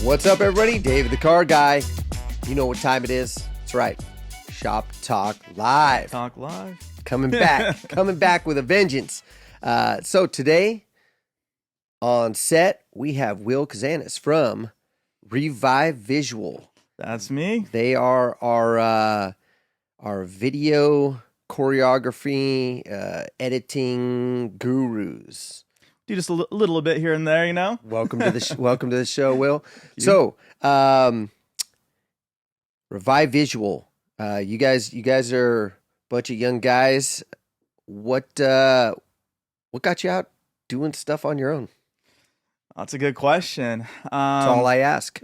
What's up, everybody? Dave the Car Guy. You know what time it is. That's right. Shop Talk Live. Talk Live. Coming back with a vengeance. So today on set, we have Will Kizanis from Revive Visual. That's me. They are our video choreography, editing gurus. Do just a little bit here and there, you know. Welcome to the show, Will. So, Revive Visual. You guys are a bunch of young guys. What got you out doing stuff on your own? That's a good question. That's all I ask.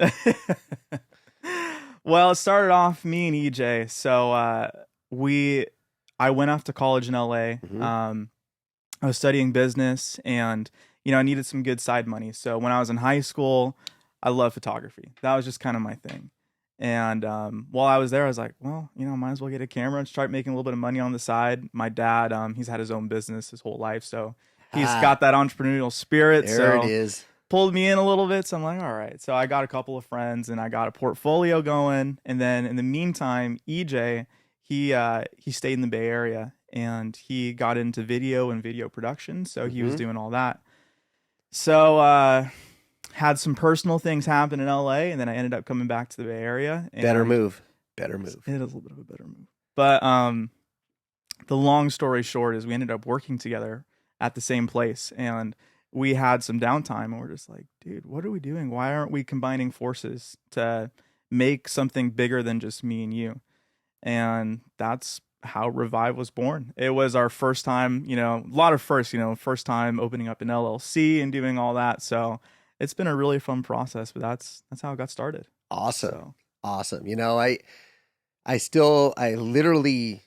Well, it started off me and EJ. So I went off to college in LA. Mm-hmm. I was studying business, and I needed some good side money. So when I was in high school, I loved photography. That was just kind of my thing. And while I was there, I was like, well, might as well get a camera and start making a little bit of money on the side. My dad, he's had his own business his whole life, so he's got that entrepreneurial spirit. There it is. Pulled me in a little bit, so I'm like, all right. So I got a couple of friends, and I got a portfolio going. And then in the meantime, EJ, he stayed in the Bay Area, and he got into video and video production, so he was doing all that. So had some personal things happen in LA, and then I ended up coming back to the Bay Area. And Better move. It is a little bit of a better move. But the long story short is we ended up working together at the same place, and we had some downtime, and we're just like, dude, what are we doing? Why aren't we combining forces to make something bigger than just me and you? And that's how Revive was born. It was our first time, a lot of firsts, first time opening up an LLC and doing all that. So it's been a really fun process, but that's how it got started. Awesome. Awesome. I literally,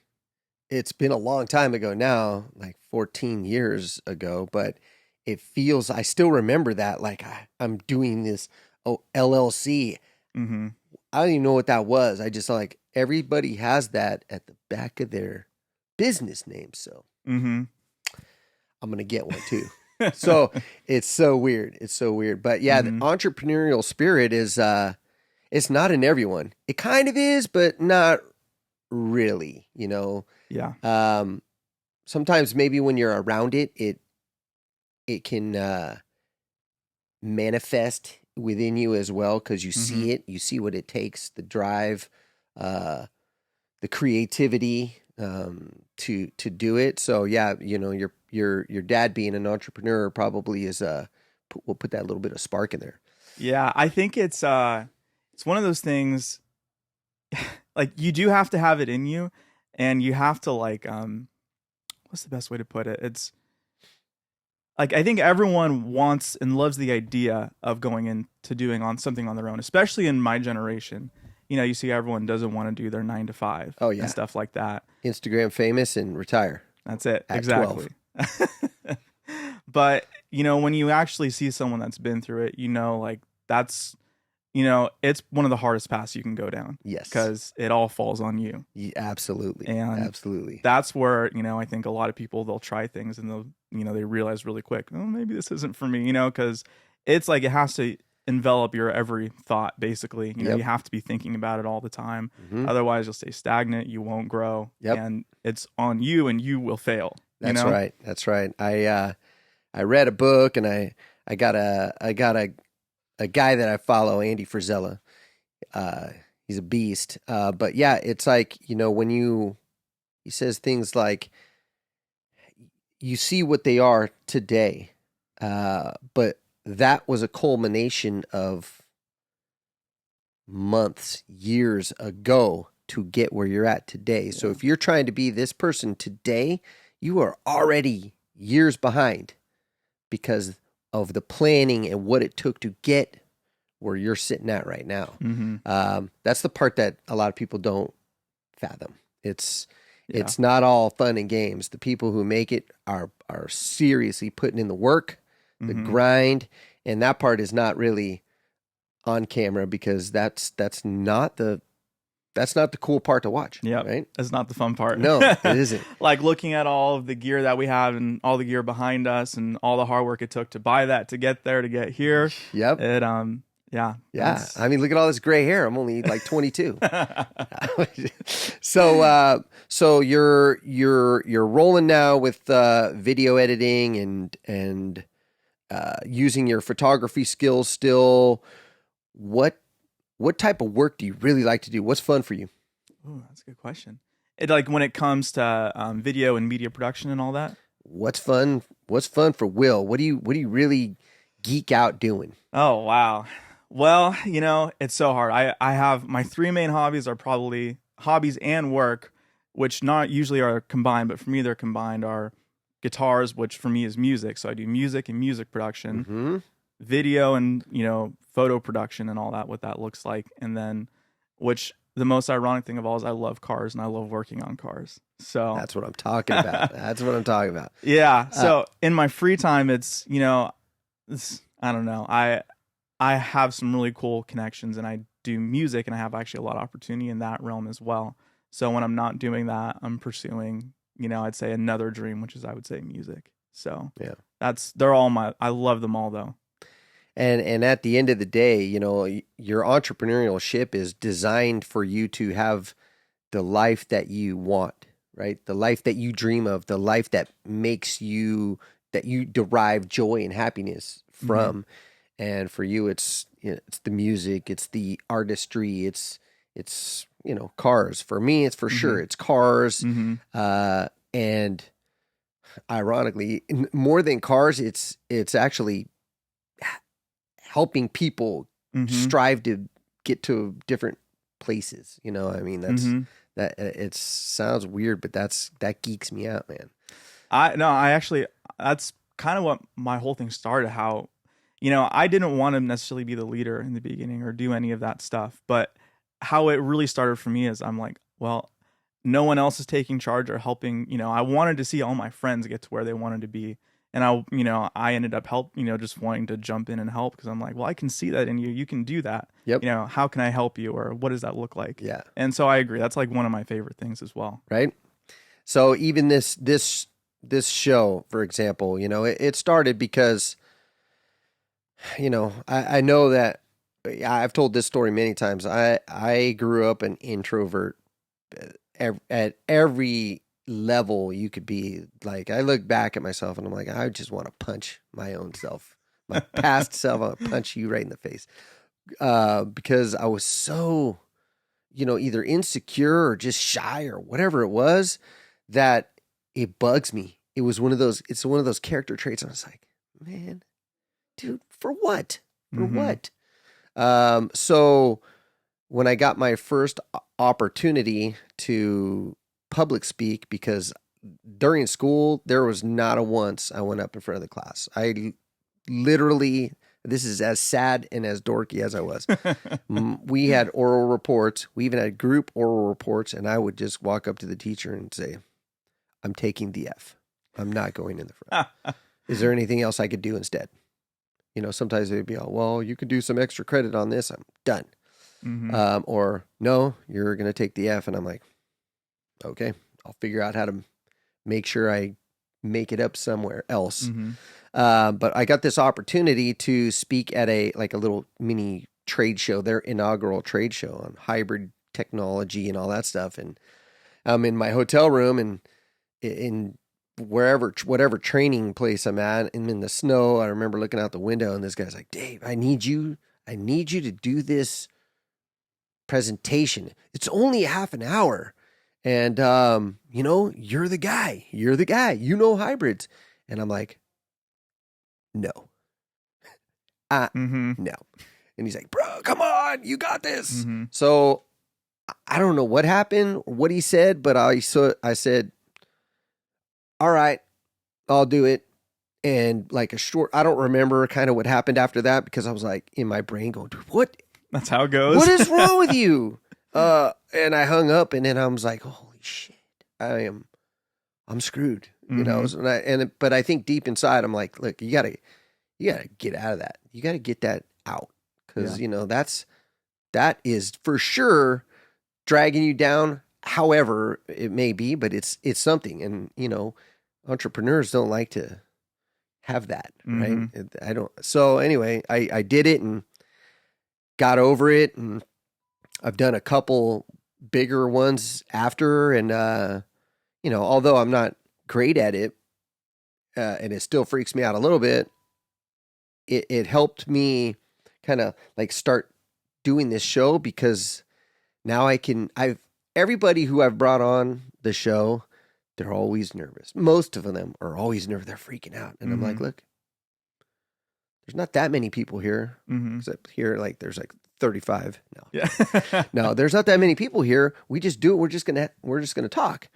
it's been a long time ago now, like 14 years ago, but it feels, I still remember that, like I'm doing this LLC. Mm-hmm. I don't even know what that was. I just like, everybody has that at the back of their business name. So I'm going to get one too. So it's so weird. It's so weird. But yeah, the entrepreneurial spirit is, it's not in everyone. It kind of is, but not really, Yeah. Sometimes maybe when you're around it, it can manifest within you as well, because you see it, you see what it takes, the drive, the creativity to do it. So yeah, your dad being an entrepreneur probably is will put that little bit of spark in there. Yeah, I think it's one of those things. Like, you do have to have it in you, and you have to what's the best way to put it? It's like, I think everyone wants and loves the idea of going into doing something on their own, especially in my generation. You see everyone doesn't want to do their 9 to 5 and stuff like that. Instagram famous and retire. That's it. At exactly. 12. But, when you actually see someone that's been through it, that's, it's one of the hardest paths you can go down. Yes. Because it all falls on you. Yeah, absolutely. And absolutely. That's where, I think a lot of people, they'll try things and they'll, they realize really quick, oh, maybe this isn't for me, because it's like, it has to envelop your every thought, basically. You have to be thinking about it all the time. Otherwise you'll stay stagnant, you won't grow, and it's on you, and you will fail. That's right. That's right. I read a book, and I got a guy that I follow, Andy Frisella. He's a beast. But yeah, it's like, when he says things like, you see what they are today, but that was a culmination of months, years ago to get where you're at today. Yeah. So if you're trying to be this person today, you are already years behind because of the planning and what it took to get where you're sitting at right now. That's the part that a lot of people don't fathom. It's not all fun and games. The people who make it are seriously putting in the work, the grind, and that part is not really on camera because that's not the cool part to watch. Yeah, right. That's not the fun part. No, it isn't. Like looking at all of the gear that we have and all the gear behind us and all the hard work it took to buy that, to get there, to get here. Yep. Yeah. Yeah. I mean, look at all this gray hair. I'm only like 22. So you're rolling now with video editing and using your photography skills still. What type of work do you really like to do? What's fun for you? Ooh, that's a good question. It like when it comes to video and media production and all that. What's fun? What's fun for Will? What do you really geek out doing? Oh wow. Well, it's so hard. I have my three main hobbies are probably hobbies and work, which not usually are combined, but for me they're combined are guitars, which for me is music. So I do music and music production, Mm-hmm. video and, photo production and all that, what that looks like. And then which the most ironic thing of all is I love cars and I love working on cars. So That's what I'm talking about. That's what I'm talking about. yeah. So in my free time, it's, I don't know. I have some really cool connections and I do music and I have actually a lot of opportunity in that realm as well. So when I'm not doing that, I'm pursuing, I'd say another dream, which is I would say music. So Yeah. they're all I love them all though. And at the end of the day, your entrepreneurial ship is designed for you to have the life that you want, right? The life that you dream of, the life that that you derive joy and happiness from. Mm-hmm. And for you, it's the music, it's the artistry, it's cars. For me, it's for mm-hmm. sure it's cars. Mm-hmm. And ironically, more than cars, it's actually helping people mm-hmm. strive to get to different places. I mean, that's mm-hmm. that. It sounds weird, but that geeks me out, man. That's kind of what my whole thing started. How, I didn't want to necessarily be the leader in the beginning or do any of that stuff, but how it really started for me is I'm like, well, no one else is taking charge or helping. I wanted to see all my friends get to where they wanted to be. And I ended up just wanting to jump in and help because I'm like, well, I can see that in you. You can do that. Yep. How can I help you or what does that look like? Yeah. And so I agree. That's like one of my favorite things as well. Right. So even this show, for example, it started because, I know that I've told this story many times. I grew up an introvert at every level you could be. Like, I look back at myself and I'm like, I just want to punch my own self, my past self. I want to punch you right in the face because I was so, either insecure or just shy or whatever it was that it bugs me. It's one of those character traits. I was like, man, dude, for what? For mm-hmm. what? So when I got my first opportunity to public speak, because during school, there was not a once I went up in front of the class. I literally, this is as sad and as dorky as I was. We had oral reports. We even had group oral reports, and I would just walk up to the teacher and say, I'm taking the F. I'm not going in the front. Is there anything else I could do instead? Sometimes they'd be, well, you could do some extra credit on this. I'm done. Mm-hmm. Or no, you're going to take the F. And I'm like, okay, I'll figure out how to make sure I make it up somewhere else. Mm-hmm. But I got this opportunity to speak at a little mini trade show, their inaugural trade show on hybrid technology and all that stuff. And I'm in my hotel room and in whatever training place I'm at, and in the snow, I remember looking out the window and this guy's like, Dave, I need you to do this presentation. It's only half an hour. And, you're the guy, hybrids. And I'm like, no, mm-hmm. no. And he's like, bro, come on, you got this. Mm-hmm. So I don't know what happened or what he said, but I said, all right, I'll do it. And like I don't remember kind of what happened after that because I was like in my brain going, dude, what? That's how it goes. What is wrong with you? And I hung up and then I was like, holy shit, I'm screwed, mm-hmm. But I think deep inside, I'm like, look, you gotta get out of that. You gotta get that out. Cause that is for sure dragging you down. However it may be, but it's something. And, entrepreneurs don't like to have that, mm-hmm. right? I don't. So anyway, I did it and got over it, and I've done a couple bigger ones after. And, although I'm not great at it, and it still freaks me out a little bit, it helped me kind of like start doing this show, because now everybody who I've brought on the show, they're always nervous. Most of them are always nervous. They're freaking out. And I'm like, look, there's not that many people here. Except here, like there's like 35. No. Yeah. No, there's not that many people here. We just do it. We're just gonna talk.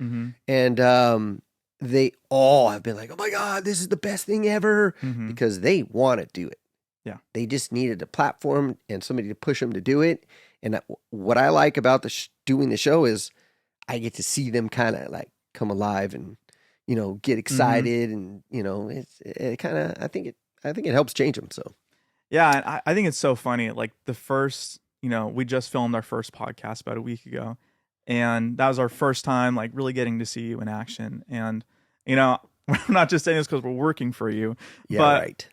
And they all have been like, oh my God, this is the best thing ever, because they want to do it. Yeah. They just needed a platform and somebody to push them to do it. And what I like about doing the show is I get to see them kind of like come alive and, get excited. And, it kind of, I think it helps change them. So. Yeah. And I think it's so funny. Like the first, we just filmed our first podcast about a week ago, and that was our first time like really getting to see you in action. And, we're not just saying this because we're working for you, but right.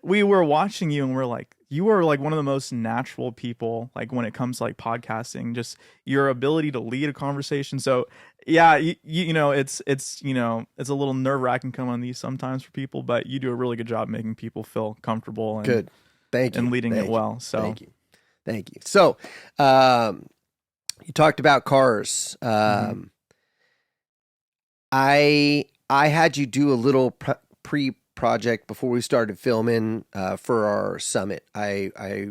We were watching you and we're like, you are like one of the most natural people, like when it comes to like podcasting, just your ability to lead a conversation. So yeah, it's a little nerve wracking coming on these sometimes for people, but you do a really good job making people feel comfortable and good. Thank you. And leading it well. So thank you. So, you talked about cars. I had you do a little pre-project before we started filming for our summit. I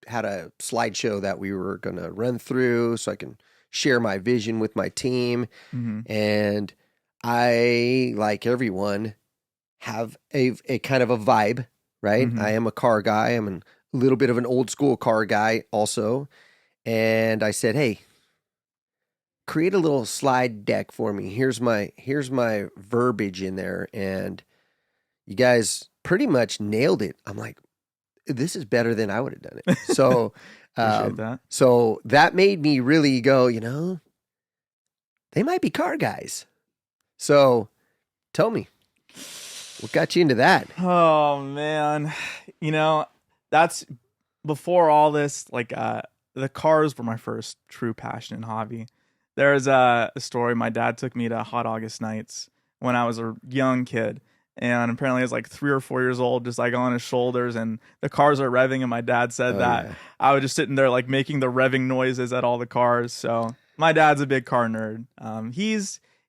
had a slideshow that we were going to run through so I can share my vision with my team. And I, like everyone, have a kind of a vibe, right? I am a car guy. I'm a little bit of an old school car guy also. And I said, hey, create a little slide deck for me. Here's my verbiage in there. And you guys pretty much nailed it. I'm like, this is better than I would have done it. So, appreciate that. So that made me really go, they might be car guys. So tell me, what got you into that? Oh man. That's before all this, like, the cars were my first true passion and hobby. There's a story. My dad took me to Hot August Nights when I was a young kid. And apparently I was like 3 or 4 years old, just like on his shoulders, and the cars are revving. And my dad said I was just sitting there like making the revving noises at all the cars. So my dad's a big car nerd. He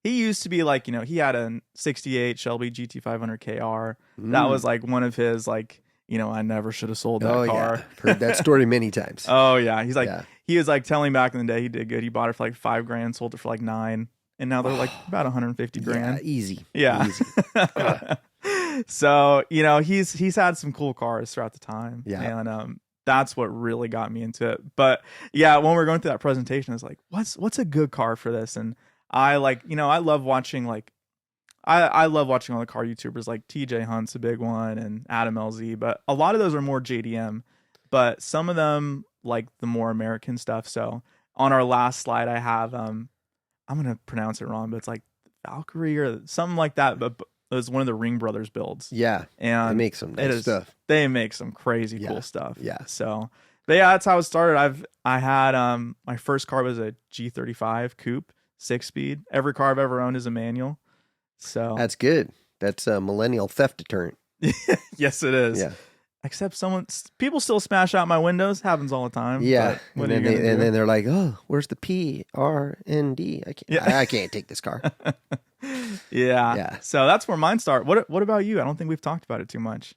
used to be like, he had a 68 Shelby GT500 KR. That was like one of his like, I never should have sold that car. Yeah. Heard that story many times. Oh yeah. He's like, he was like telling back in the day he did good. He bought it for like $5,000, sold it for like $9,000. And now they're like about $150,000. Yeah, easy. Yeah. Easy. So, he's had some cool cars throughout the time. Yeah. And that's what really got me into it. But yeah, when we were going through that presentation, I was like, what's a good car for this? And I like, I love watching like I love watching all the car YouTubers, like TJ Hunt's a big one and Adam LZ, but a lot of those are more JDM, but some of them like the more American stuff. So on our last slide, I have, I'm going to pronounce it wrong, but it's like Valkyrie or something like that. But it was one of the Ring Brothers builds. Yeah. And they make some nice stuff. They make some crazy cool stuff. Yeah. So, but yeah, that's how it started. I had, my first car was a G35 coupe, 6-speed. Every car I've ever owned is a manual. So that's good. That's a millennial theft deterrent. Yes, it is. Yeah. Except people still smash out my windows. Happens all the time. Yeah. And then they're like, oh, where's the PRND? I can't take this car. Yeah. So that's where mine start. What about you? I don't think we've talked about it too much.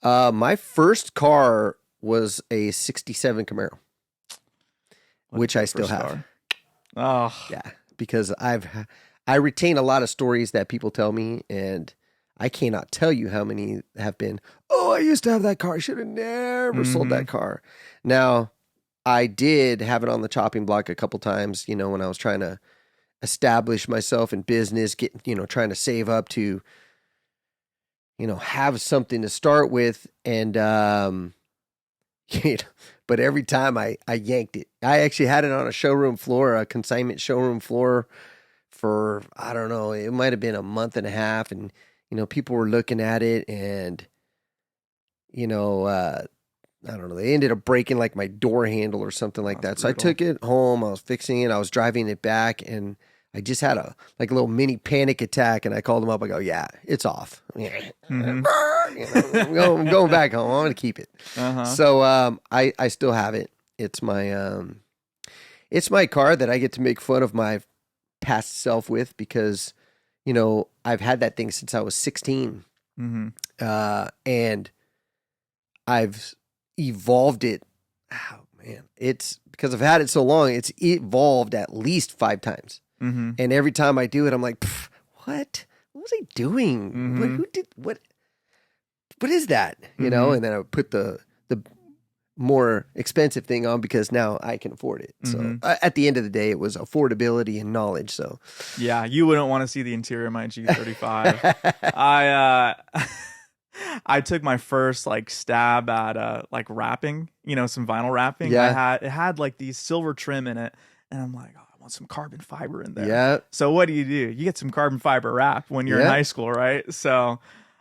My first car was a 67 Camaro, which I still have. Oh. Yeah. Because I retain a lot of stories that people tell me, and I cannot tell you how many have been, oh, I used to have that car. I should have never sold that car. Now, I did have it on the chopping block a couple times, when I was trying to establish myself in business, trying to save up to, have something to start with. And, but every time I yanked it. I actually had it on a showroom floor, a consignment showroom floor for, I don't know, it might have been a month and a half. And, people were looking at it and, I don't know. They ended up breaking like my door handle or something like that. So I took it home. I was fixing it. I was driving it back, and I just had a little mini panic attack. And I called them up. I go, yeah, it's off. Mm-hmm. I'm going back home. I'm going to keep it. Uh-huh. So I still have it. It's my car that I get to make fun of my past self with, because I've had that thing since I was 16. Mm-hmm. And I've evolved it. Oh man, it's because I've had it so long. It's evolved at least 5 times, Mm-hmm. and every time I do it, I'm like, what? What was I doing? Mm-hmm. Who did what? What is that? And then I would put the more expensive thing on because now I can afford it. So at the end of the day, it was affordability and knowledge. So yeah, you wouldn't want to see the interior of my G35. I took my first like stab at like wrapping, some vinyl wrapping. Yeah. It had like these silver trim in it, and I'm like, oh, I want some carbon fiber in there. Yeah. So what do? You get some carbon fiber wrap when you're in high school, right? So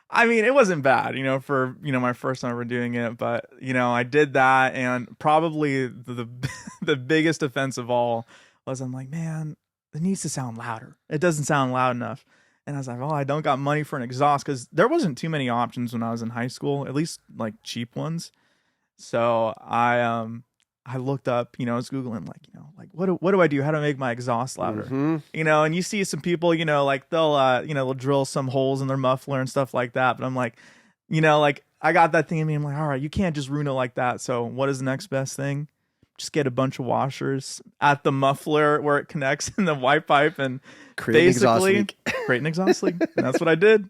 I mean, it wasn't bad, for my first time ever doing it, but I did that, and probably the the biggest offense of all was I'm like, man, it needs to sound louder. It doesn't sound loud enough. And I was like, oh, I don't got money for an exhaust, because there wasn't too many options when I was in high school, at least like cheap ones. So I looked up, I was Googling like what do I do? How do I make my exhaust louder? Mm-hmm. And you see some people, like they'll drill some holes in their muffler and stuff like that. But I'm like, like I got that thing in me. I'm like, all right, you can't just ruin it like that. So what is the next best thing? Just get a bunch of washers at the muffler where it connects in the white pipe and basically create an exhaust leak. And that's what I did.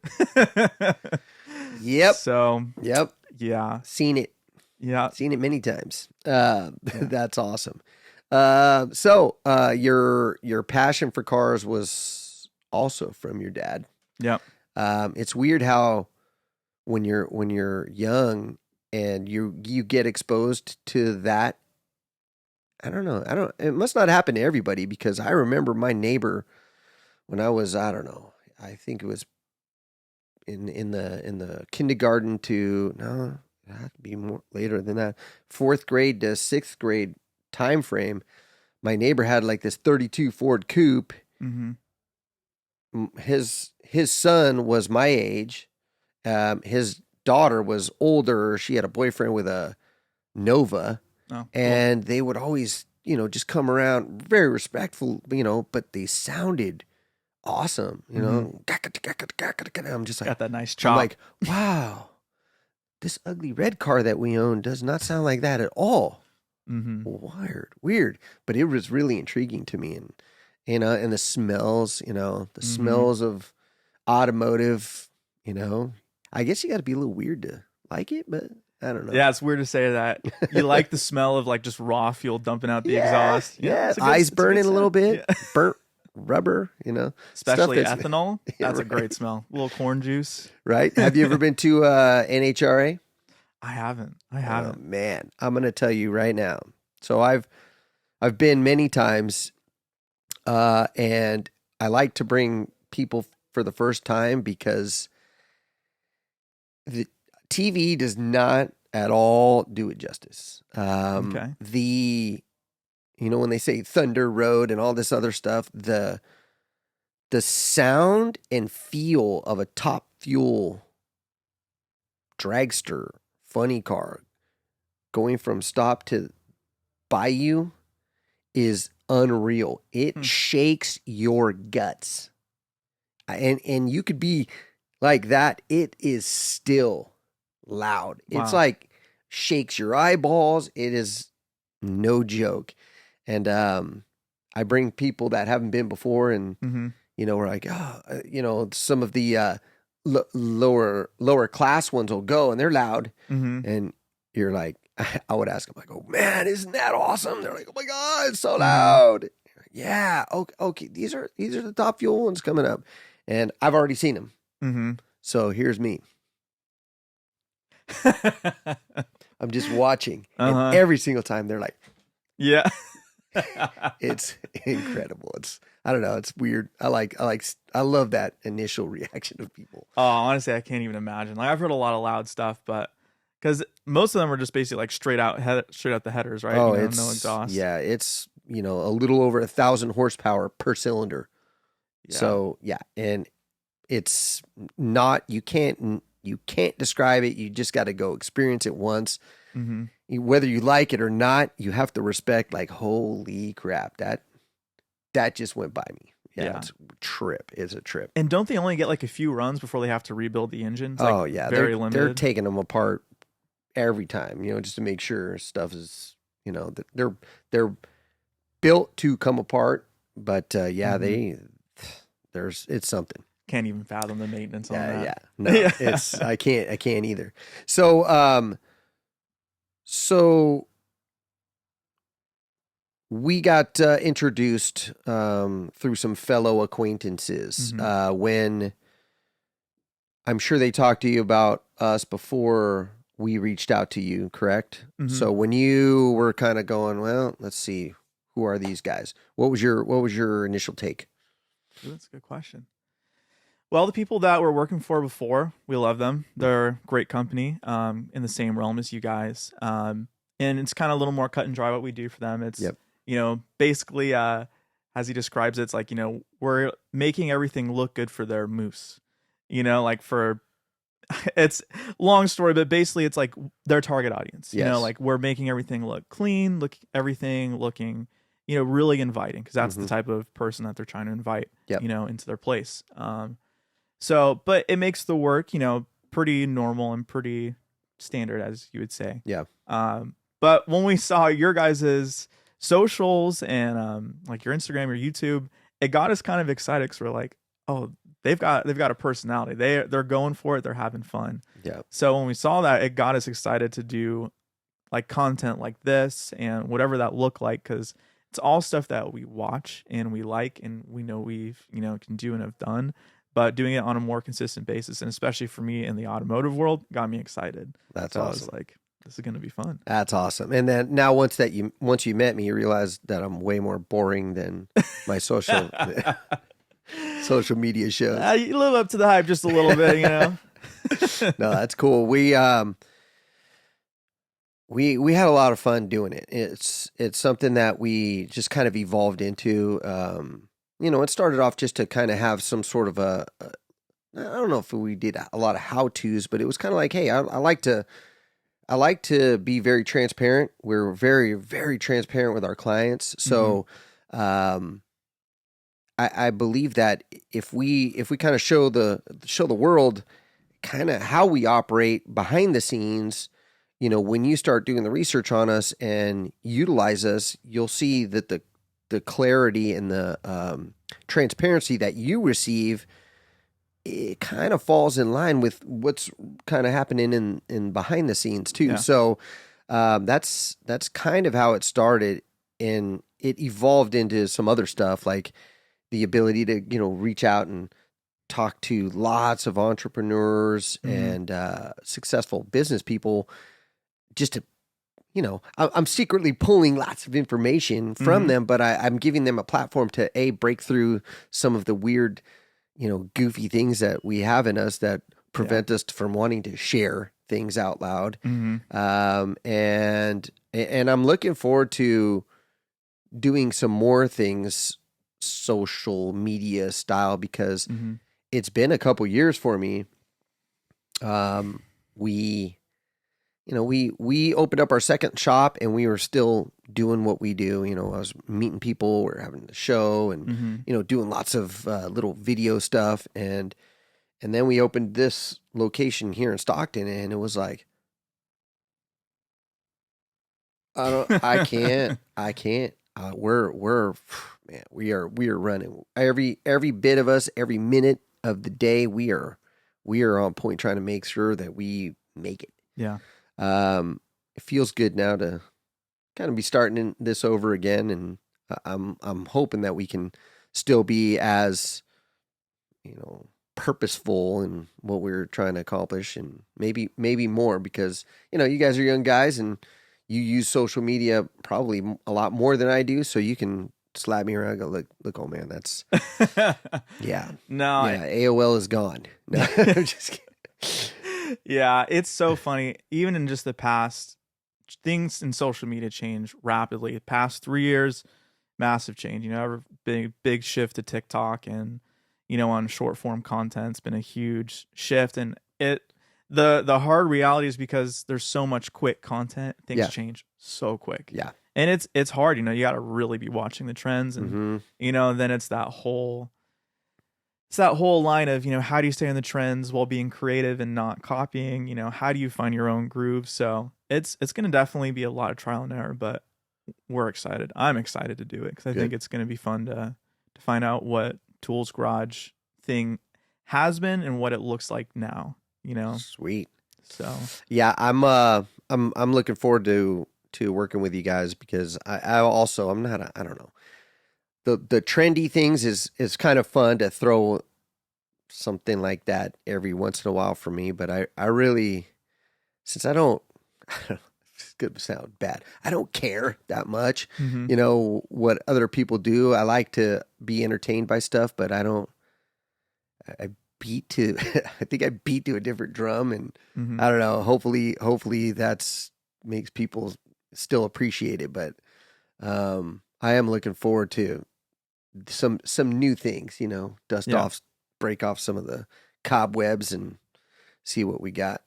Yep. So, yep. Yeah. Seen it. Yeah. Seen it many times. That's awesome. So your passion for cars was also from your dad. Yeah. It's weird how when you're young and you get exposed to that. I don't know. It must not happen to everybody, because I remember my neighbor when I was, I don't know, I think it was in the kindergarten to, no, it had to be more later than that, 4th grade to 6th grade time frame. My neighbor had like this 32 Ford Coupe. Mm-hmm. His son was my age. His daughter was older. She had a boyfriend with a Nova. Oh, and they would always, just come around very respectful, but they sounded awesome, I'm just like, got that nice chop. I'm like, wow, this ugly red car that we own does not sound like that at all. Mm-hmm. Weird, but it was really intriguing to me, and and the smells, the smells of automotive, I guess you got to be a little weird to like it, but I don't know. Yeah, it's weird to say that. You like the smell of like just raw fuel dumping out the exhaust. Yeah, eyes burning a little bit, burnt rubber, especially ethanol. That's a great smell. A little corn juice. Right? Have you ever been to NHRA? I haven't. Oh, man, I'm going to tell you right now. So I've been many times, and I like to bring people for the first time, because the TV does not at all do it justice. Okay. When they say Thunder Road and all this other stuff, the sound and feel of a Top Fuel dragster funny car going from stop to bayou is unreal. It shakes your guts. And you could be like that. It is still loud. Wow. It's like shakes your eyeballs. It is no joke. And I bring people that haven't been before, and we're like, some of the lower class ones will go, and they're loud, and you're like, I would ask them, like, oh man, isn't that awesome? They're like, oh my god, it's so loud. Yeah, okay, these are the Top Fuel ones coming up, and I've already seen them. So here's me. I'm just watching, and every single time they're like, yeah. It's incredible. I don't know. It's weird. I love that initial reaction of people. Oh, honestly, I can't even imagine. Like, I've heard a lot of loud stuff, but Because most of them are just basically like straight out the headers, right? Oh, No it's exhaust. yeah, it's a little over 1,000 horsepower per cylinder. Yeah. So yeah, and it's not you can't describe it. You just got to go experience it once. Mm-hmm. Whether you like it or not, you have to respect. Like, holy crap, that just went by me. Yeah, it's a trip. It's a trip. And don't they only get like a few runs before they have to rebuild the engines? Oh yeah, very limited. They're taking them apart every time, just to make sure stuff is, that they're built to come apart. But it's something. Can't even fathom the maintenance on that. Yeah, no, it's I can't either. So we got introduced through some fellow acquaintances when I'm sure they talked to you about us before we reached out to you, correct? Mm-hmm. So when you were kind of going, well, let's see, who are these guys? What was your initial take? That's a good question. Well, the people that we're working for before, we love them. They're great company in the same realm as you guys. And it's kind of a little more cut and dry what we do for them. It's, basically, as he describes it, it's like, we're making everything look good for their moose. It's long story, but basically it's like their target audience. Yes. Like we're making everything look clean, everything looking, really inviting, because that's the type of person that they're trying to invite, into their place. But it makes the work, pretty normal and pretty standard, as you would say. Yeah. But when we saw your guys's socials and like your Instagram, your YouTube, it got us kind of excited because we're like, oh, they've got a personality. They're going for it. They're having fun. Yeah. So when we saw that, it got us excited to do like content like this and whatever that looked like, because it's all stuff that we watch and we like and we know we've can do and have done. But doing it on a more consistent basis, and especially for me in the automotive world, got me excited. That's awesome. I was like, this is going to be fun. That's awesome. And then now once you met me, you realize that I'm way more boring than my social media shows. You live up to the hype just a little bit, No, that's cool. We had a lot of fun doing it. It's something that we just kind of evolved into. It started off just to kind of have some sort of I don't know if we did a lot of how-tos, but it was kind of like, hey, I like to be very transparent. We're very, very transparent with our clients. So, I believe that if we kind of show the world kind of how we operate behind the scenes, when you start doing the research on us and utilize us, you'll see that the clarity and the transparency that you receive, it kind of falls in line with what's kind of happening in behind the scenes too. Yeah. So that's kind of how it started, and it evolved into some other stuff, like the ability to reach out and talk to lots of entrepreneurs and successful business people, just to I'm secretly pulling lots of information from them, but I'm giving them a platform to break through some of the weird, goofy things that we have in us that prevent us from wanting to share things out loud. And I'm looking forward to doing some more things social media style, because it's been a couple years for me. We opened up our second shop and we were still doing what we do. I was meeting people, we're having the show and, doing lots of little video stuff. And then we opened this location here in Stockton, and it was like, I can't. We are running every bit of us, every minute of the day. We are on point trying to make sure that we make it. Yeah. It feels good now to kind of be starting this over again, and I'm hoping that we can still be as purposeful in what we're trying to accomplish, and maybe more, because you guys are young guys and you use social media probably a lot more than I do, so you can slap me around and go, look, oh man, that's AOL is gone. No, I'm just kidding. Yeah, it's so funny. Even in just the past, things in social media change rapidly. The past 3 years, massive change. Big shift to TikTok, and on short form content, it's been a huge shift. And the hard reality is because there's so much quick content, things Yeah. change so quick. Yeah. And it's hard. You got to really be watching the trends, and then it's that whole line of, how do you stay on the trends while being creative and not copying? How do you find your own groove? So it's going to definitely be a lot of trial and error, but we're excited. I'm excited to do it because I think it's going to be fun to find out what Toole's Garage thing has been and what it looks like now. Sweet. So yeah, I'm looking forward to working with you guys, because I also, I'm not I don't know, the trendy things is kind of fun to throw something like that every once in a while for me. But I really, since I don't, it's going to sound bad, I don't care that much, what other people do. I like to be entertained by stuff, but I don't, I beat to, I think I beat to a different drum, and I don't know, hopefully that's makes people still appreciate it. But I am looking forward to some new things, dust off, break off some of the cobwebs, and see what we got.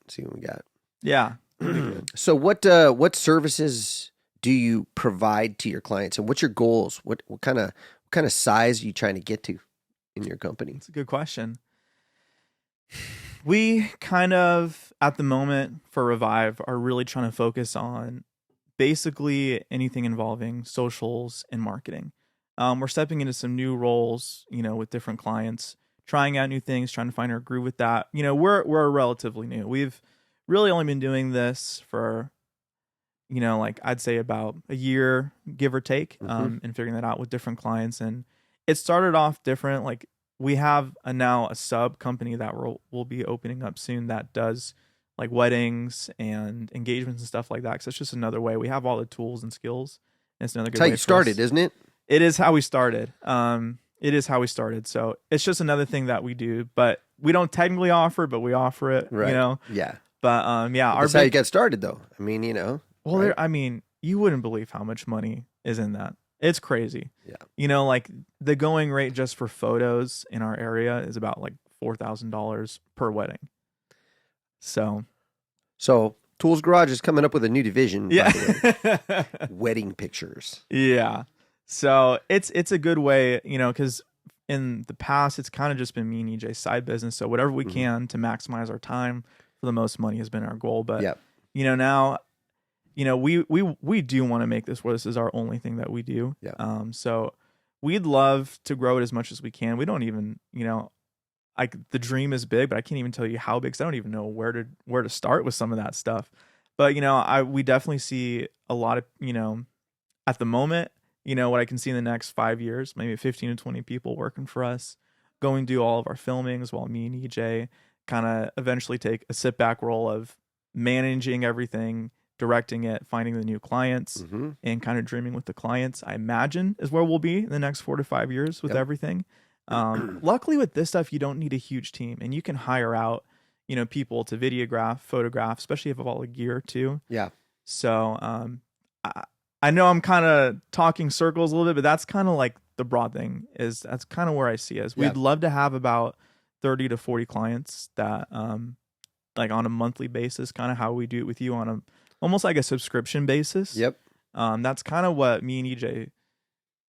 Yeah. So what services do you provide to your clients, and what's your goals? What kind of size are you trying to get to in your company? It's a good question. We kind of, at the moment for Revive, are really trying to focus on basically anything involving socials and marketing. We're stepping into some new roles, with different clients, trying out new things, trying to find our groove with that. We're relatively new. We've really only been doing this for, I'd say about a year, give or take, and figuring that out with different clients. And it started off different. Like, we have now a sub company that we'll be opening up soon that does like weddings and engagements and stuff like that. Because it's just another way. We have all the tools and skills. And it's another good That's how way you started, isn't it? It is how we started. It is how we started. So it's just another thing that we do, but we don't technically offer, but we offer it. Right. Yeah. But yeah, that's how you get started, though. I mean, Well, right? You wouldn't believe how much money is in that. It's crazy. Yeah. Like the going rate just for photos in our area is about like $4,000 per wedding. So Toole's Garage is coming up with a new division. Yeah. By the way. Wedding pictures. Yeah. So it's a good way, because in the past it's kind of just been me and EJ's side business. So whatever we can to maximize our time for the most money has been our goal. But now, we do want to make this where this is our only thing that we do. Yeah. So we'd love to grow it as much as we can. We don't even, the dream is big, but I can't even tell you how big, because I don't even know where to start with some of that stuff. But we definitely see a lot of, at the moment, what I can see in the next 5 years, maybe 15 to 20 people working for us, going to do all of our filmings, while me and EJ kind of eventually take a sit back role of managing everything, directing it, finding the new clients, and kind of dreaming with the clients, I imagine, is where we'll be in the next 4 to 5 years with everything. Luckily with this stuff, you don't need a huge team, and you can hire out, people to videograph, photograph, especially if you have all the gear too. Yeah. So, I know I'm kind of talking circles a little bit, but that's kind of like the broad thing that's kind of where I see us. We'd love to have about 30 to 40 clients that, like on a monthly basis, kind of how we do it with you on almost like a subscription basis. Yep. That's kind of what me and EJ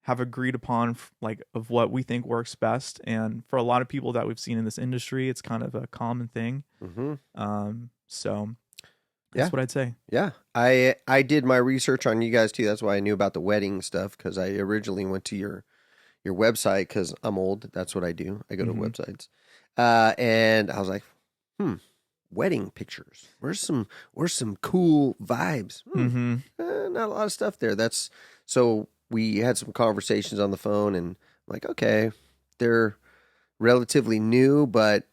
have agreed upon, like of what we think works best. And for a lot of people that we've seen in this industry, it's kind of a common thing. So that's what I'd say. Yeah. I did my research on you guys too. That's why I knew about the wedding stuff, because I originally went to your website, because I'm old. That's what I do. I go to websites. And I was like, wedding pictures. Where's some cool vibes? Not a lot of stuff there. So we had some conversations on the phone, and I'm like, okay, they're relatively new, but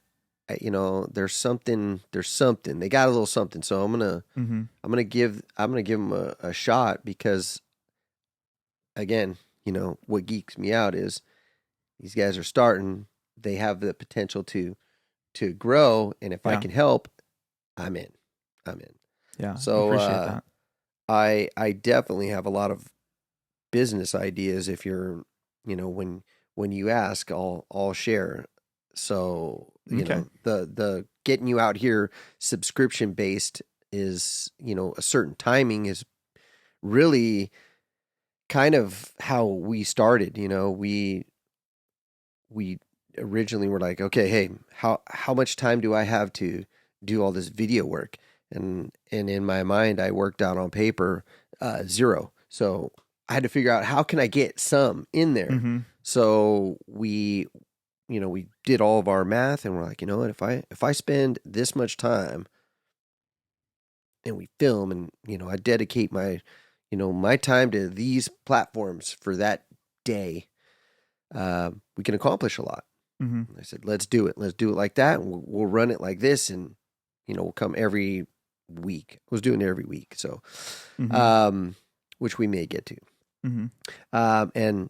there's something. They got a little something. So I'm gonna give them a shot, because again, what geeks me out is these guys are starting. They have the potential to grow, and if I can help, I'm in. I'm in. Yeah, So appreciate that. I definitely have a lot of business ideas. If you're, when you ask, I'll share. So Okay. the getting you out here subscription based is, a certain timing is really kind of how we started. We originally were like, okay, hey, how much time do I have to do all this video work? And in my mind, I worked out on paper 0. So I had to figure out how can I get some in there. Mm-hmm. So we did all of our math, and we're like, you know what, if I spend this much time and we film, and I dedicate my time to these platforms for that day, we can accomplish a lot. Mm-hmm. I said, let's do it. Let's do it like that. And we'll run it like this, and we'll come every week. I was doing it every week, so Mm-hmm. which we may get to. Mm-hmm. And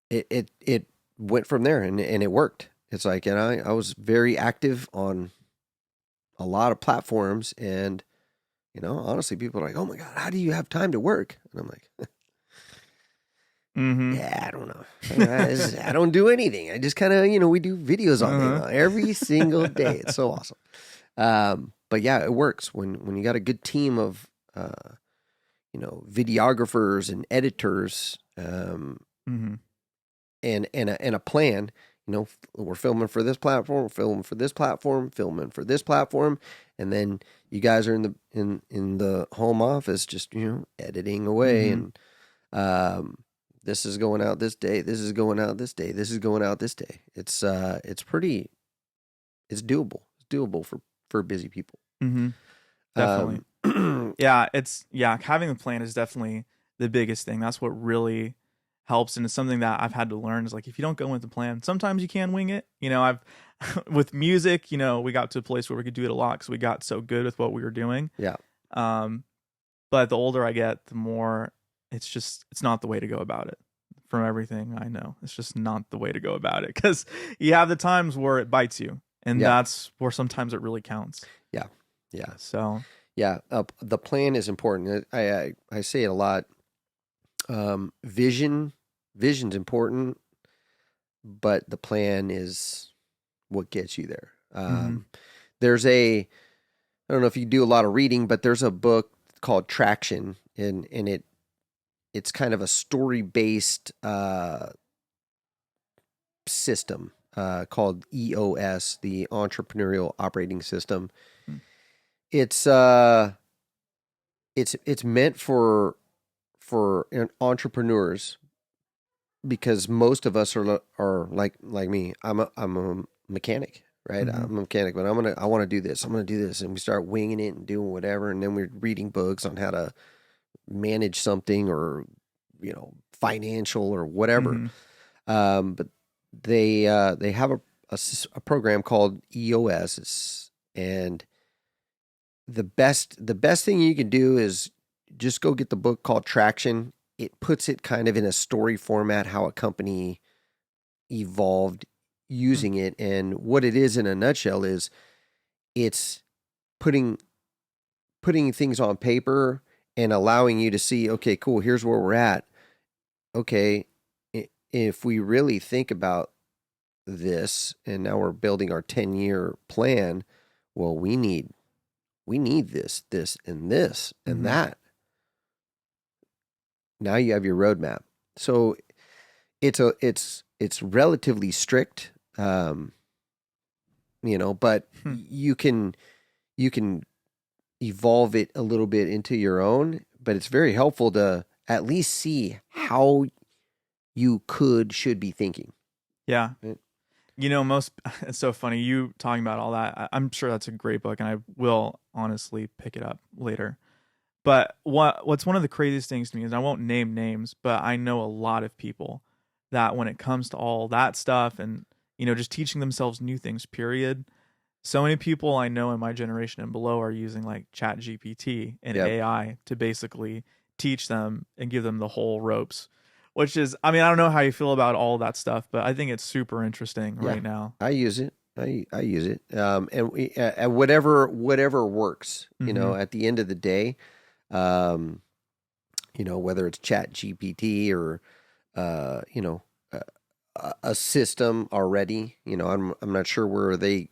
it went from there, and it worked. It's like, and I was very active on a lot of platforms, and honestly, people are like, "Oh my God, how do you have time to work?" And I'm like, Mm-hmm. "Yeah, I don't know. I don't do anything. I just kind of, we do videos all day long, every single day. It's so awesome." But yeah, it works when you got a good team of videographers and editors, Mm-hmm. and a plan. We're filming for this platform, we're filming for this platform, filming for this platform, and then you guys are in the home office just editing away, Mm-hmm. and this is going out this day, this is going out this day, this is going out this day. It's doable. It's doable for busy people. Mm-hmm. Definitely. Yeah, having a plan is definitely the biggest thing. That's what really helps, and it's something that I've had to learn is like, if you don't go with the plan, sometimes you can wing it. I've with music, we got to a place where we could do it a lot because we got so good with what we were doing. Yeah. But the older I get, the more it's not the way to go about it. From everything I know, it's just not the way to go about it, because you have the times where it bites you, and Yeah. that's where sometimes it really counts. Yeah. Yeah. So Yeah. The plan is important. I say it a lot. Vision's important, but the plan is what gets you there. mm-hmm. There's I don't know if you do a lot of reading, but there's a book called Traction, and it's kind of a story based system called EOS, the Entrepreneurial Operating System. Mm. It's meant for entrepreneurs, because most of us are like me. I'm a mechanic, right? Mm-hmm. I'm a mechanic, but I want to do this. I'm going to do this, and we start winging it and doing whatever, and then we're reading books on how to manage something, or financial or whatever. Mm-hmm. But they have a program called EOS, and the best thing you can do is just go get the book called Traction. It puts it kind of in a story format, how a company evolved using it. And what it is in a nutshell is it's putting things on paper and allowing you to see, okay, cool, here's where we're at. Okay, if we really think about this, and now we're building our 10-year plan, well, we need this, and this, and Mm-hmm. that. Now you have your roadmap. So it's relatively strict, but you can evolve it a little bit into your own. But it's very helpful to at least see how you should be thinking. Yeah. Right? It's so funny you talking about all that. I'm sure that's a great book, and I will honestly pick it up later. But what's one of the craziest things to me is, I won't name names, but I know a lot of people that when it comes to all that stuff, and just teaching themselves new things, period. So many people I know in my generation and below are using like Chat GPT and Yep. AI to basically teach them and give them the whole ropes. Which is, I don't know how you feel about all that stuff, but I think it's super interesting Yeah. right now. I use it. I use it. And whatever works, at the end of the day, whether it's Chat GPT or, a system already, I'm not sure where they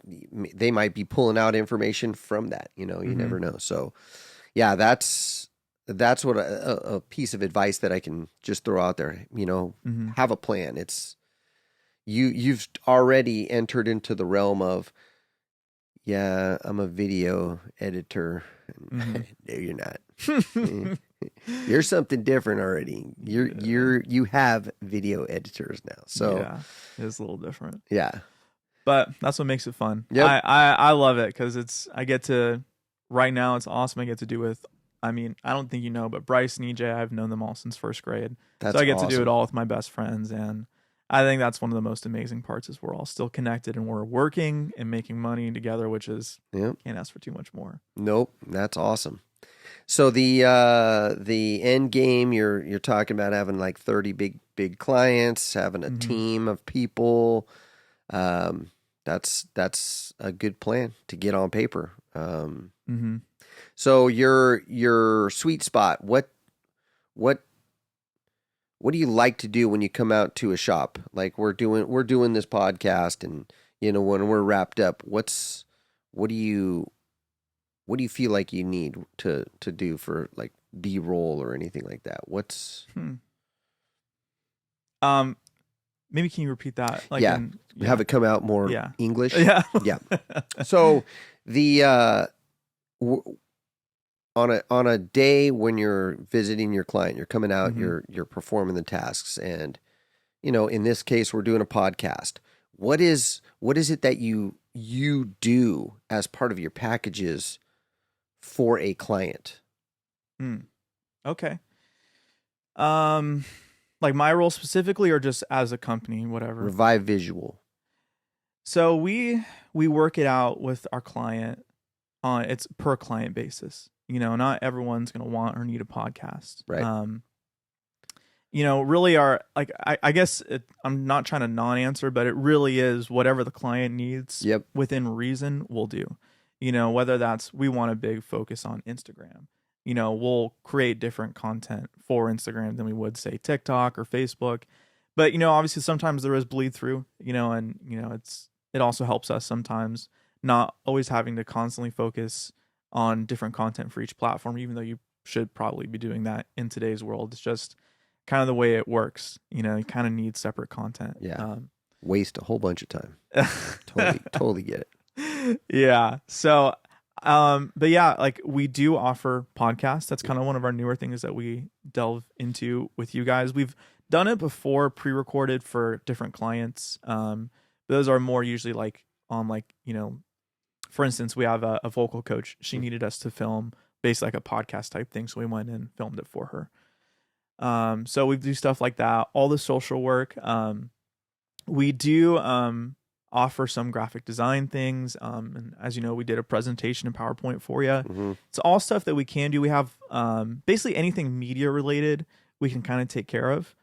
might be pulling out information from that, you never know. So yeah, that's what a piece of advice that I can just throw out there, have a plan. It's you've already entered into the realm of, yeah, I'm a video editor. No, you're not. You're something different already. You have video editors now. So yeah, it's a little different. Yeah. But that's what makes it fun. Yep. I love it because right now it's awesome. I get to do with, I don't think you know, but Bryce and EJ, I've known them all since first grade. That's so I get to do awesome. it all with my best friends. And I think that's one of the most amazing parts is we're all still connected and we're working and making money together, which is, can't ask for too much more. Nope. That's awesome. So the end game, you're talking about having like 30 big clients, having a team of people. That's a good plan to get on paper. So your sweet spot, what do you like to do when you come out to a shop? Like we're doing this podcast, and when we're wrapped up, what do you feel like you need to do for like B-roll or anything like that? What's maybe can you repeat that? Like have it come out more English. Yeah. Yeah. So the on a day when you're visiting your client, you're coming out, you're performing the tasks, and in this case we're doing a podcast. What is it that you do as part of your packages for a client? Okay. Like my role specifically, or just as a company, whatever. Revive Visual. So we work it out with our client on it's per client basis. Not everyone's going to want or need a podcast. Right. Really I guess I'm not trying to non-answer, but it really is whatever the client needs. Yep. Within reason, we'll do. Whether that's we want a big focus on Instagram. We'll create different content for Instagram than we would say TikTok or Facebook. But, obviously sometimes there is bleed through, and, it also helps us sometimes not always having to constantly focus on different content for each platform, even though you should probably be doing that in today's world. It's just kind of the way it works. You kind of need separate content. Yeah. Waste a whole bunch of time. Totally get it. Yeah. So, but yeah, like we do offer podcasts. That's kind of one of our newer things that we delve into with you guys. We've done it before pre-recorded for different clients. Those are more usually like on like, for instance, we have a vocal coach. She needed us to film basically like a podcast type thing. So we went and filmed it for her. So we do stuff like that. All the social work. We do, offer some graphic design things. And as you know, we did a presentation in PowerPoint for you. It's all stuff that we can do. We have, basically anything media related, we can kind of take care of.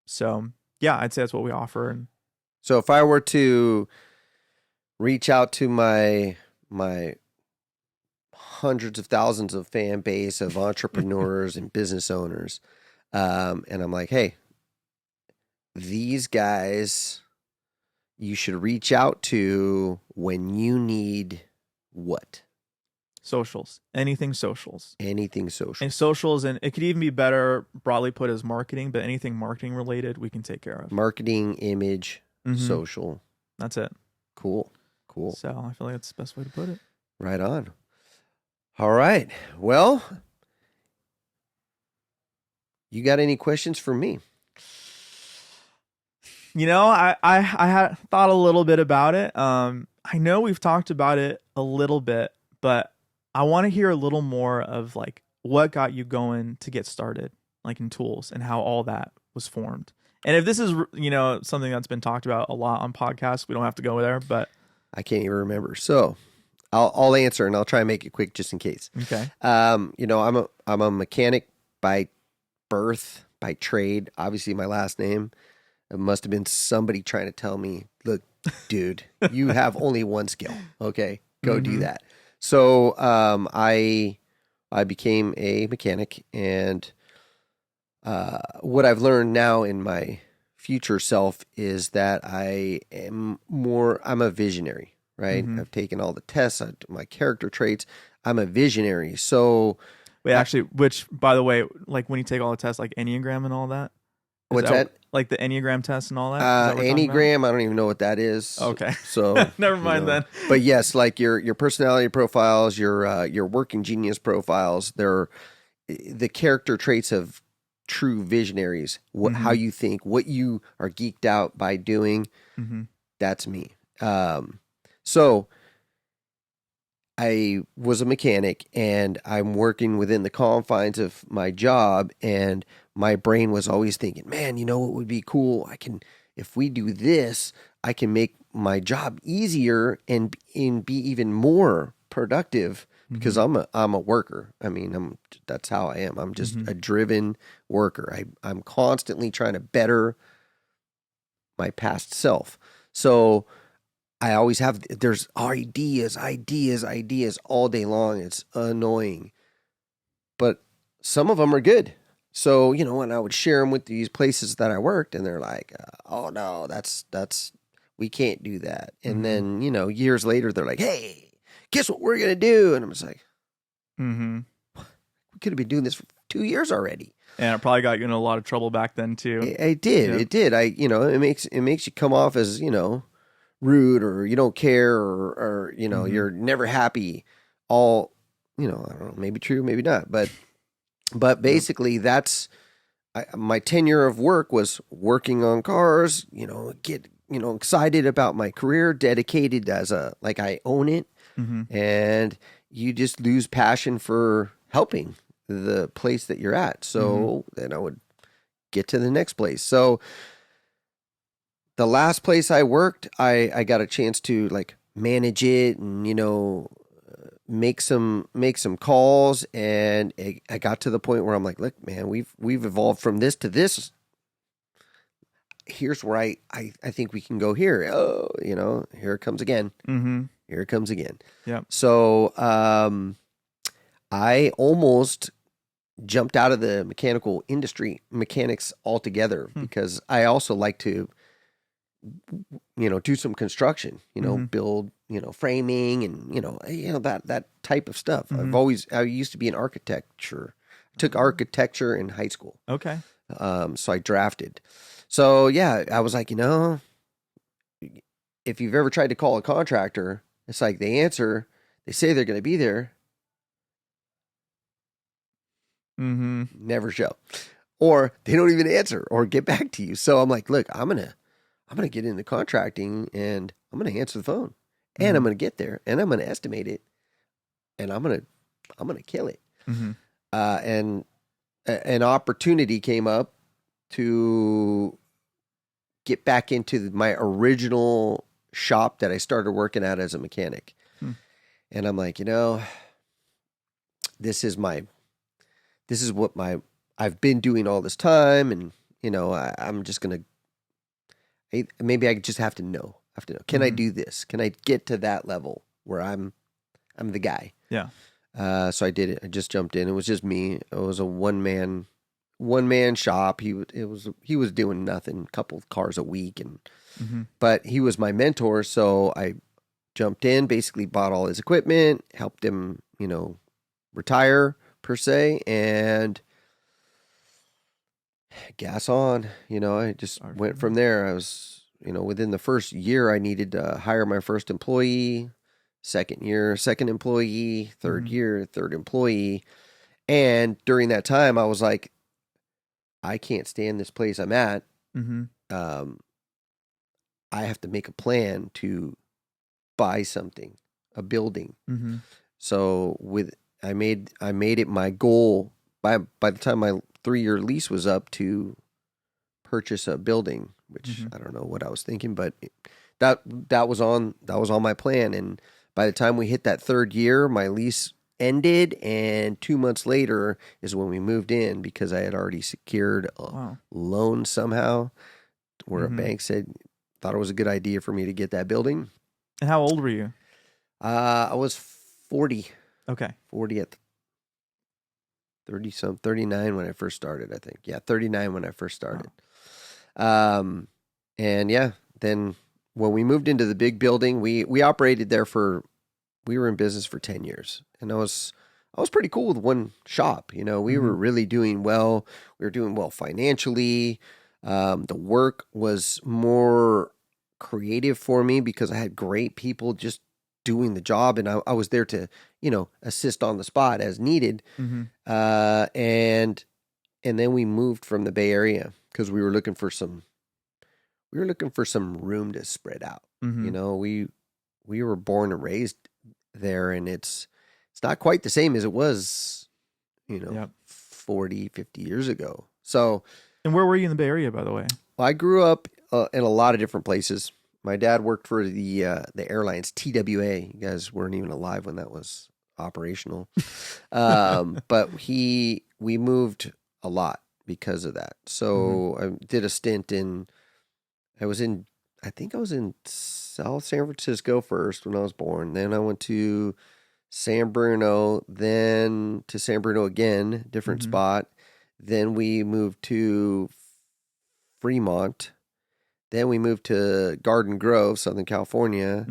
So yeah, I'd say that's what we offer. And so if I were to reach out to my hundreds of thousands of fan base of entrepreneurs and business owners, and I'm like, hey, these guys you should reach out to when you need what? Socials. Anything socials. Anything social. And socials, and it could even be better broadly put as marketing, but anything marketing related we can take care of. Marketing, image, social. That's it. Cool. So I feel like that's the best way to put it. Right on. All right. Well, you got any questions for me? I had thought a little bit about it. I know we've talked about it a little bit, but I want to hear a little more of like what got you going to get started, like in tools, and how all that was formed. And if this is, something that's been talked about a lot on podcasts, we don't have to go there, but I can't even remember. So I'll answer, and I'll try and make it quick just in case. Okay. I'm a mechanic by birth, by trade. Obviously, my last name. It must have been somebody trying to tell me, look, dude, you have only one skill. Okay, go do that. So I became a mechanic, and what I've learned now in my future self is that I'm a visionary, right? I've taken all the tests, my character traits. I'm a visionary. So Wait, actually, which, by the way, like when you take all the tests, like Enneagram and all that? What's that? Like the Enneagram test and all that? Is that what we're talking about? Enneagram, I don't even know what that is. Okay. So never mind then. But yes, like your personality profiles, your working genius profiles, they're the character traits of true visionaries. How you think, what you are geeked out by doing. That's me. So I was a mechanic, and I'm working within the confines of my job, and my brain was always thinking, man, you know what would be cool? If we do this, I can make my job easier and be even more productive because I'm a worker. I mean, that's how I am. I'm just a driven worker. I'm constantly trying to better my past self. So I always there's ideas all day long. It's annoying. But some of them are good. So, when I would share them with these places that I worked, and they're like, oh no, that's, we can't do that. And then, years later, they're like, hey, guess what we're going to do? And I'm just like, we could have been doing this for 2 years already. And it probably got you in a lot of trouble back then too. It did. Yeah. It did. It makes you come off as, rude, or you don't care, or you're never happy. All, I don't know, maybe true, maybe not, but basically that's my tenure of work was working on cars, get excited about my career, dedicated like I own it. And you just lose passion for helping the place that you're at. So then I would get to the next place. So the last place I worked, I got a chance to like manage it and, make some calls. And I got to the point where I'm like, look, man, we've evolved from this to this. Here's where I think we can go here. Oh, here it comes again. Here it comes again. Yeah. So, I almost jumped out of the mechanics altogether, because I also like to, do some construction, build, framing and, that type of stuff. I used to be an architecture, took architecture in high school. Okay. So I drafted. So yeah, I was like, if you've ever tried to call a contractor, it's like they answer, they say they're going to be there. Never show. Or they don't even answer or get back to you. So I'm like, look, I'm going to get into contracting, and I'm going to answer the phone, and I'm going to get there, and I'm going to estimate it, and I'm going to kill it. And an opportunity came up to get back into my original shop that I started working at as a mechanic. And I'm like, this is what I've been doing all this time. And, I'm just going to, maybe I just have to know. Can I do this? Can I get to that level where I'm the guy? Yeah. So I did it. I just jumped in. It was just me. It was a one man shop. He was doing nothing, a couple of cars a week, and but he was my mentor. So I jumped in, basically bought all his equipment, helped him, retire per se, and gas on. I just went from there. I was, within the first year, I needed to hire my first employee. Second year, second employee. Third year, third employee. And during that time, I was like, I can't stand this place I'm at. I have to make a plan to buy something, a building. So I made it my goal by the time my 3-year lease was up to purchase a building, which I don't know what I was thinking, but that was on my plan. And by the time we hit that third year, my lease ended, and 2 months later is when we moved in, because I had already secured a loan somehow, where a bank said, thought it was a good idea for me to get that building. And how old were you? I was 40 Okay. 40 at 39 when I first started, I think. Yeah, 39 when I first started. And yeah, then when we moved into the big building, we operated there we were in business for 10 years. And I was pretty cool with one shop. You know, we were really doing well. We were doing well financially. The work was more creative for me because I had great people just doing the job, and I was there to, you know, assist on the spot as needed. And then we moved from the Bay Area because we were looking for some room to spread out. You know, we were born and raised there, and it's not quite the same as it was, you know, 40, 50 years ago. So, and where were you in the Bay Area, by the way? I grew up in a lot of different places. My dad worked for the airlines, TWA. You guys weren't even alive when that was operational. But we moved a lot because of that. So I did a stint I think I was in South San Francisco first when I was born. Then I went to San Bruno, then to San Bruno again, different spot. Then we moved to Fremont. Then we moved to Garden Grove, Southern California.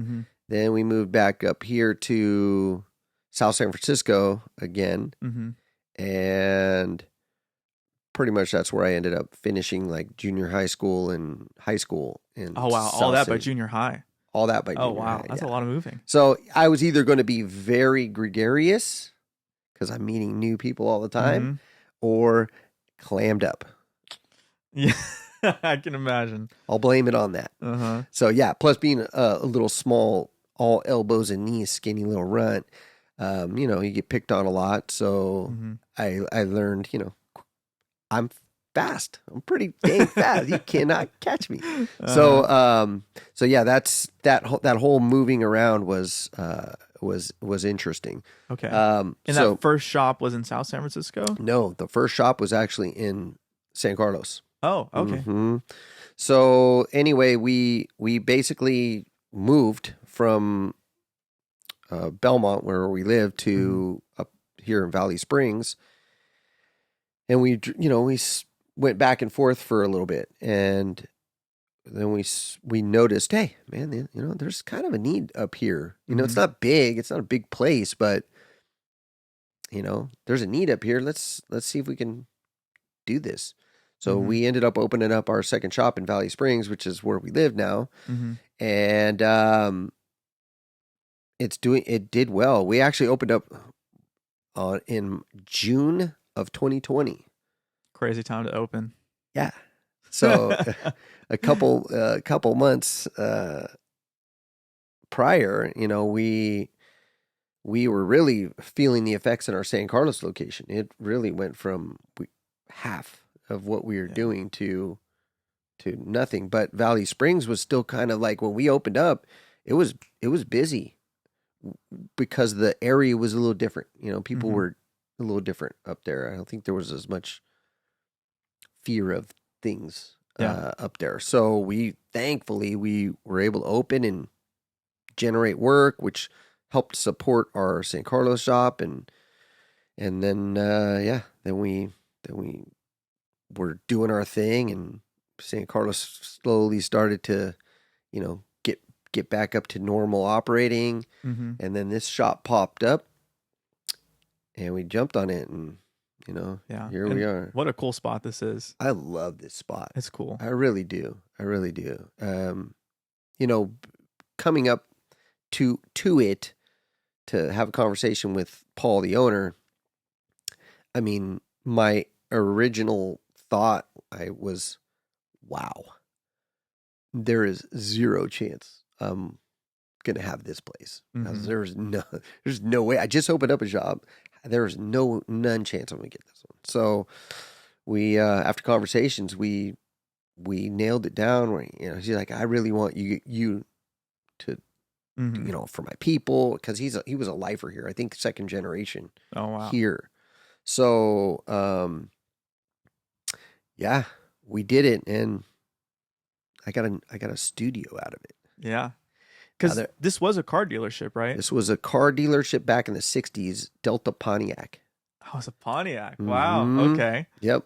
Then we moved back up here to South San Francisco again. And pretty much that's where I ended up finishing like junior high school and high school. Oh, wow. All that by junior high. All that by junior high. Oh, wow. That's a lot of moving. So I was either going to be very gregarious because I'm meeting new people all the time, or clammed up. Yeah, I can imagine. I'll blame it on that. So yeah, plus being a little small, all elbows and knees, skinny little runt, you know, you get picked on a lot. So I learned, you know, I'm fast. I'm pretty dang fast. You cannot catch me. So yeah, that's that whole moving around was interesting. Okay. And that first shop was in South San Francisco? No, the first shop was actually in San Carlos. Oh, okay. So anyway, we basically moved from Belmont, where we live, to up here in Valley Springs, and we went back and forth for a little bit, and then we noticed, hey, man, you know, there's kind of a need up here. You know, it's not big, it's not a big place, but you know, there's a need up here. Let's see if we can do this. So we ended up opening up our second shop in Valley Springs, which is where we live now. And it did well. We actually opened up in June of 2020. Crazy time to open. Yeah. So a couple months prior, you know, we were really feeling the effects in our San Carlos location. It really went from half of what we were doing to nothing. But Valley Springs was still kind of like, when we opened up, it was busy because the area was a little different. You know, people were a little different up there. I don't think there was as much fear of things up there. So thankfully we were able to open and generate work, which helped support our San Carlos shop, and then then we were doing our thing, and San Carlos slowly started to, you know, get back up to normal operating, and then this shop popped up, and we jumped on it, and you know, here we are. What a cool spot this is. I love this spot. It's cool. I really do. You know, coming up to it to have a conversation with Paul, the owner, I mean, my original thought was, wow, there is zero chance I'm gonna have this place. There's no way. I just opened up a shop. There's none chance I'm gonna get this one. So we after conversations we nailed it down. You know, she's like, I really want you to you know, for my people, because he was a lifer here. I think second generation. Oh wow. Here. So yeah, we did it, and I got a studio out of it. Yeah. Because this was a car dealership, right? This was a car dealership back in the 60s, Delta Pontiac. Oh, it's a Pontiac. Wow. Okay. Yep.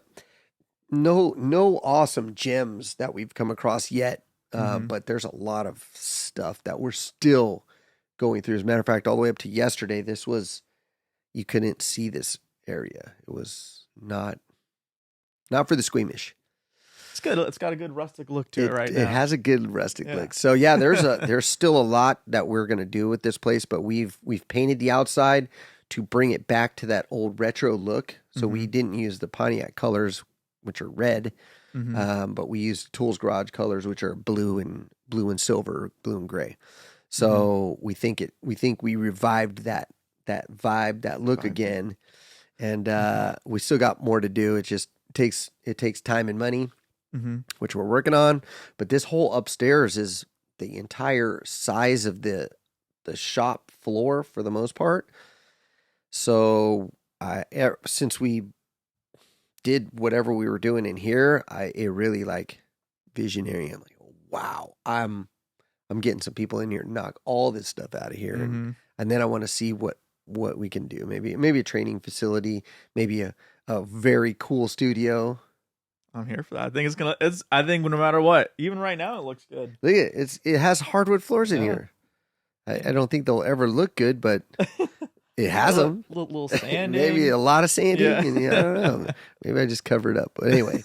No awesome gems that we've come across yet, but there's a lot of stuff that we're still going through. As a matter of fact, all the way up to yesterday, you couldn't see this area. It was not for the squeamish. It's good. It's got a good rustic look to it right now. It has a good rustic look. So yeah, there's still a lot that we're gonna do with this place, but we've painted the outside to bring it back to that old retro look. So we didn't use the Pontiac colors, which are red, but we used Toole's Garage colors, which are blue and silver, blue and gray. So we think we revived that vibe, that look again, and we still got more to do. It just takes time and money, which we're working on. But this whole upstairs is the entire size of the shop floor for the most part. So since we did whatever we were doing in here, it really like visionary. I'm like, wow, I'm getting some people in here to knock all this stuff out of here, and then I want to see what we can do. Maybe a training facility, maybe a very cool studio. I'm here for that. I think no matter what, even right now, it looks good. Look at it. It has hardwood floors in here. I don't think they'll ever look good, but it has them. Little sanding. Maybe a lot of sanding. Yeah. And, I don't know. Maybe I just cover it up. But anyway,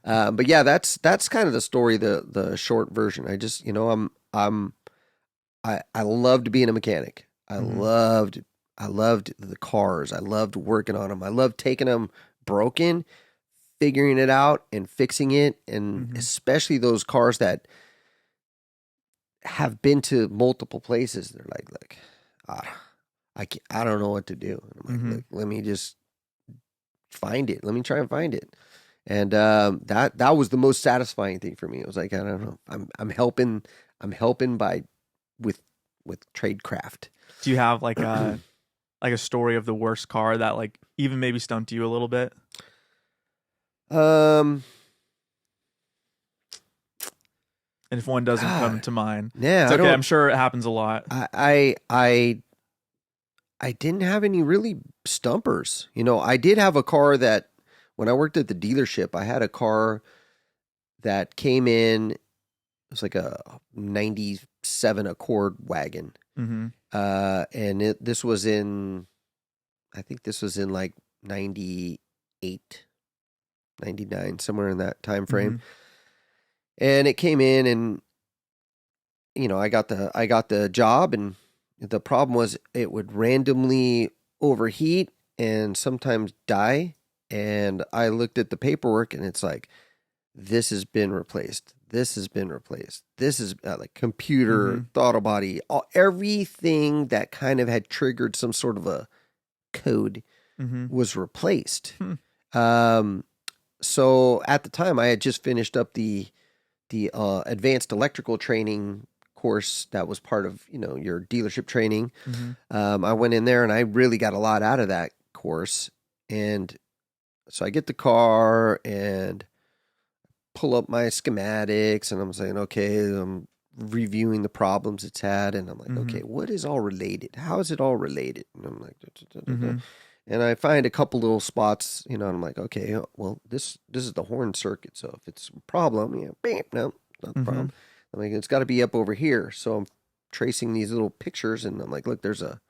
but yeah, that's kind of the story, the short version. I just, I loved being a mechanic. I loved the cars. I loved working on them. I loved taking them broken, figuring it out and fixing it. And especially those cars that have been to multiple places. They're like, I don't know what to do. And I'm like, look, let me just find it. Let me try and find it. And that was the most satisfying thing for me. It was like, I don't know. I'm helping with tradecraft. Do you have like a story of the worst car that like even maybe stumped you a little bit? And if one doesn't come to mind, yeah, it's okay. I'm sure it happens a lot. I didn't have any really stumpers. I did have a car that when I worked at the dealership, I had a car that came in. It was like a 97 Accord wagon. And this was in like 98, 99, somewhere in that time frame. And it came in, and I got the job, and the problem was it would randomly overheat and sometimes die. And I looked at the paperwork, and it's like, this has been replaced. This has been replaced. This is like computer, throttle body, everything that kind of had triggered some sort of a code was replaced. So at the time, I had just finished up the advanced electrical training course that was part of your dealership training. I went in there and I really got a lot out of that course. And so I get the car and pull up my schematics, and I'm saying, okay, I'm reviewing the problems it's had, and I'm like, okay, what is all related? How is it all related? And I'm like, and I find a couple little spots, and I'm like, okay, well, this is the horn circuit, so if it's a problem, bam, no, not the problem. I'm like, it's got to be up over here. So I'm tracing these little pictures, and I'm like, look, there's a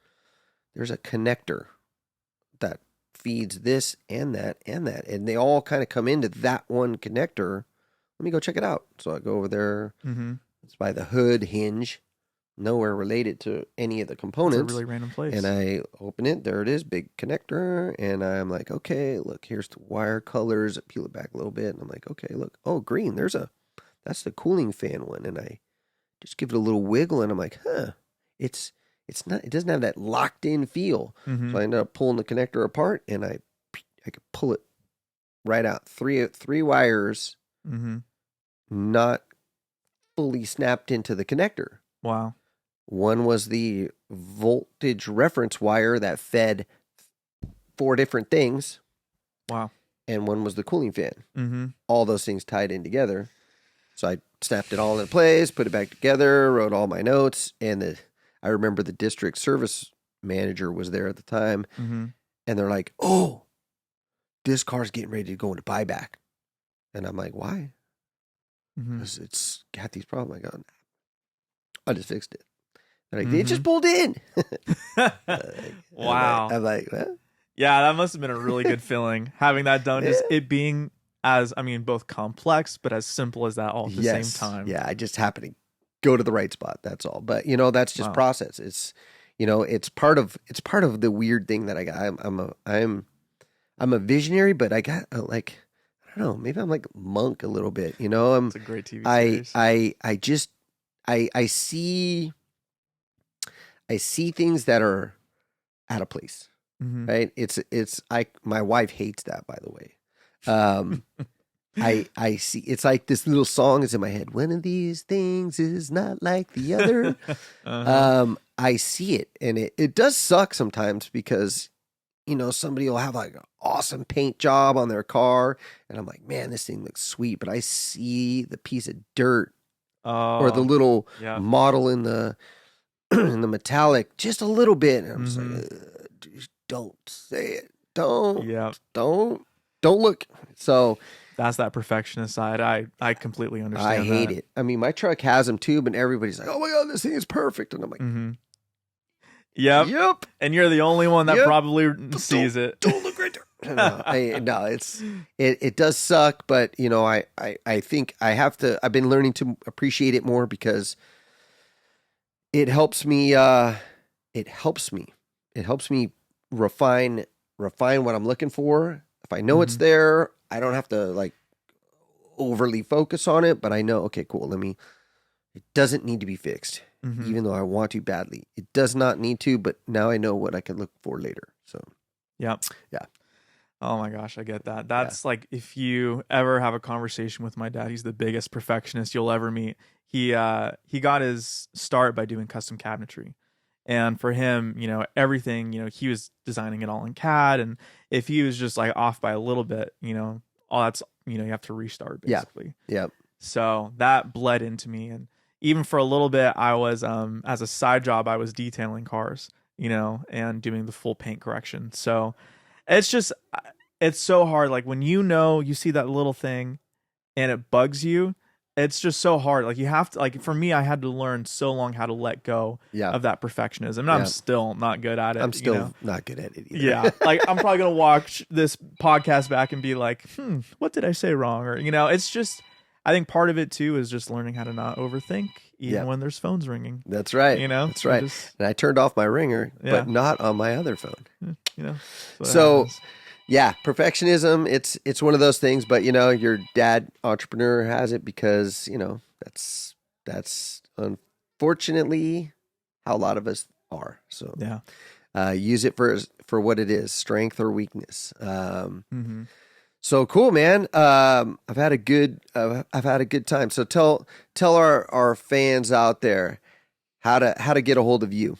connector that feeds this and that, and they all kind of come into that one connector. Let me go check it out. So I go over there. It's by the hood hinge, nowhere related to any of the components. It's a really random place. And I open it. There it is, big connector. And I'm like, okay, look, here's the wire colors. I peel it back a little bit, and I'm like, okay, look, oh, green. That's the cooling fan one. And I just give it a little wiggle, and I'm like, it doesn't have that locked in feel. So I ended up pulling the connector apart, and I could pull it right out. Three wires, not fully snapped into the connector. Wow. One was the voltage reference wire that fed 4 different things. Wow. And one was the cooling fan. All those things tied in together. So I snapped it all in place, put it back together, wrote all my notes. And I remember the district service manager was there at the time. Mm-hmm. And they're like, oh, this car's getting ready to go into buyback. And I'm like, why? Because it's got these problems. I go, I just fixed it. They're like, they just pulled in. Wow. I'm like, what? Yeah, that must have been a really good feeling having that done. Just it being as, I mean, both complex, but as simple as that all at the same time. Yeah, I just happen to go to the right spot. That's all. But that's just process. It's, it's part of the weird thing that I got. I'm a visionary, but I got I don't know, maybe I'm like Monk a little bit. It's a great TV series. I see things that are out of place. Right? My wife hates that, by the way. I see, it's like this little song is in my head. One of these things is not like the other. I see it, and it does suck sometimes because, somebody will have like an awesome paint job on their car, and I'm like, man, this thing looks sweet, but I see the piece of dirt or the little model in the in the metallic just a little bit, and I'm just like, don't say it. Don't look. So that's that perfectionist side. I completely understand. I hate it. I mean, my truck has them too, but everybody's like, oh my God, this thing is perfect. And I'm like, Yep. And you're the only one that probably sees it. Don't look right there. No, it does suck, but I think I've been learning to appreciate it more because it helps me refine what I'm looking for. If I know it's there, I don't have to overly focus on it, but I know, okay, cool. It doesn't need to be fixed, even though I want to badly. It does not need to, but now I know what I can look for later. So, yeah. Oh my gosh, I get that. That's like, if you ever have a conversation with my dad, he's the biggest perfectionist you'll ever meet. He got his start by doing custom cabinetry. And for him, everything, he was designing it all in CAD. And if he was just like off by a little bit, all that's, you have to restart basically. Yeah. So that bled into me. And even for a little bit, I was, as a side job, I was detailing cars, and doing the full paint correction. So it's so hard. Like when you see that little thing and it bugs you, it's just so hard. Like you have to, for me, I had to learn so long how to let go of that perfectionism. And I'm still not good at it. I'm still not good at it either. Yeah. I'm probably going to watch this podcast back and be like, what did I say wrong? Or, it's just, I think part of it too is just learning how to not overthink even when there's phones ringing. That's right. That's right. And I turned off my ringer, but not on my other phone. So yeah, perfectionism, it's one of those things, but your dad entrepreneur has it because, that's unfortunately how a lot of us are. So use it for what it is, strength or weakness. So cool, man. I've had a good time. So tell our fans out there how to get a hold of you.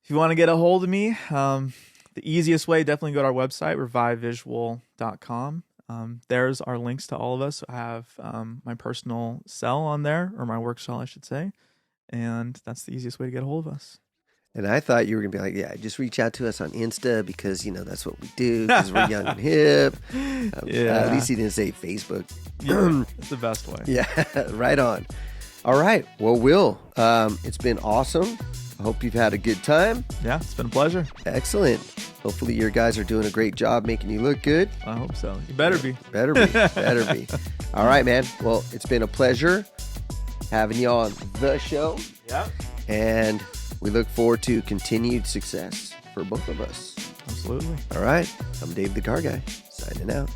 If you want to get a hold of me, the easiest way, definitely go to our website, revivevisual.com. There's our links to all of us. I have my personal cell on there, or my work cell, I should say. And that's the easiest way to get a hold of us. And I thought you were going to be like, yeah, just reach out to us on Insta because, that's what we do because we're young and hip. At least he didn't say Facebook. Yeah, it's the best way. Yeah, right on. All right. Well, Will, it's been awesome. I hope you've had a good time. Yeah, it's been a pleasure. Excellent. Hopefully your guys are doing a great job making you look good. I hope so. You better be. Better be. All right, man. Well, it's been a pleasure having you on the show. Yeah. And we look forward to continued success for both of us. Absolutely. All right. I'm Dave the Car Guy, signing out.